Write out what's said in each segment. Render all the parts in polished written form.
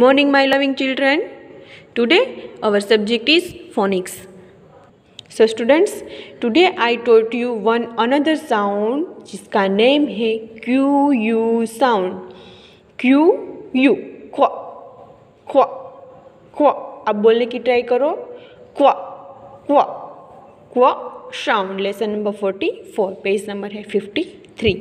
Morning, my loving children. Today our subject is phonics. So students, today I taught you one another sound जिसका name है QU sound. QU क्वा क्वा क्वा. आप बोलने की ट्राई करो. क्वा क्वा क्वा sound. Lesson number 44, page number है 53.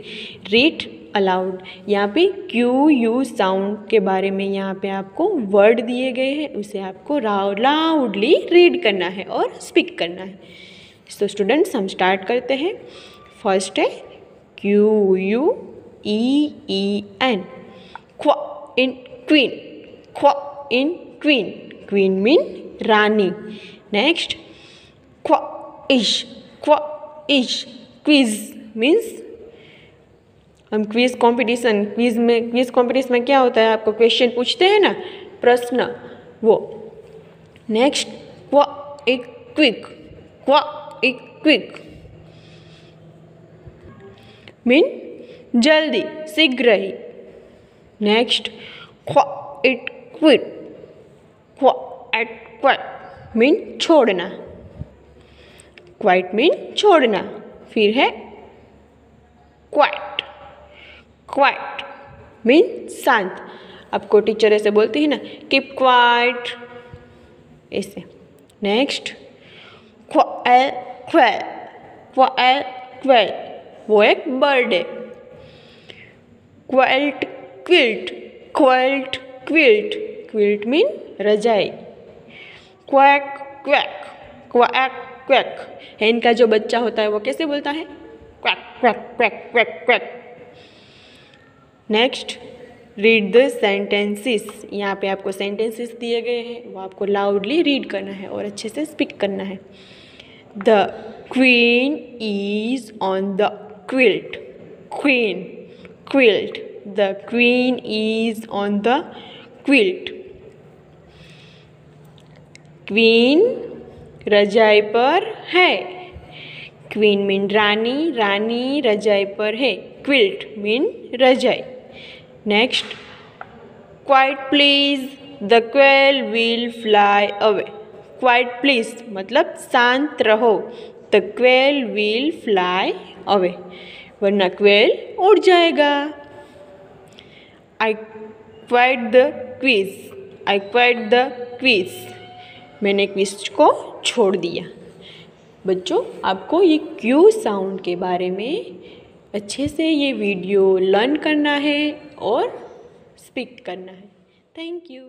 Read aloud. यहाँ पे QU साउंड के बारे में यहाँ पे आपको वर्ड दिए गए हैं, उसे आपको लाउडली रीड करना है और स्पीक करना है. तो स्टूडेंट्स हम स्टार्ट करते हैं. फर्स्ट है QUEEN. क्वा इन क्वीन. क्वा इन क्वीन. क्वीन मीन रानी. नेक्स्ट क्वा इश. क्वा इश. क्विज मीन्स हम क्विज कंपटीशन में क्या होता है, आपको क्वेश्चन पूछते हैं ना, प्रश्न, वो. नेक्स्ट क्वा एक क्विक. क्वा एक क्विक मीन जल्दी, शीघ्र ही. नेक्स्ट क्वा इट क्विट. क्वा एट क्वाइट मीन छोड़ना. क्वाइट मीन छोड़ना. फिर है क्वाइट. क्वाइट मीन शांत. आपको टीचर ऐसे बोलती है ना, कीप क्वाइट, ऐसे. Next quail. Quail. Quail quail वो एक बर्ड है. क्वेल्ट क्विल्ट. क्वेल्ट क्विल्ट. क्विल्ट मीन रजाई. Quack quack. Quack quack. हेन का जो बच्चा होता है वो कैसे बोलता है, quack quack quack quack quack. Next read the sentences. यहाँ पे आपको सेंटेंसेस दिए गए हैं, वो आपको लाउडली रीड करना है और अच्छे से स्पीक करना है. The queen is on the quilt. Queen quilt. The queen is on the quilt. Queen रजाई पर है. क्वीन मीन रानी. रानी रजाई पर है. क्विल्ट मीन रजाई. Next quite please. The quail will fly away. Quite please मतलब शांत रहो. The quail will fly away, वरना क्वेल उड़ जाएगा. I quite the quiz. I quite the quiz. मैंने क्विज को छोड़ दिया. बच्चों, आपको ये क्यू साउंड के बारे में अच्छे से ये वीडियो लर्न करना है और स्पीक करना है. Thank you.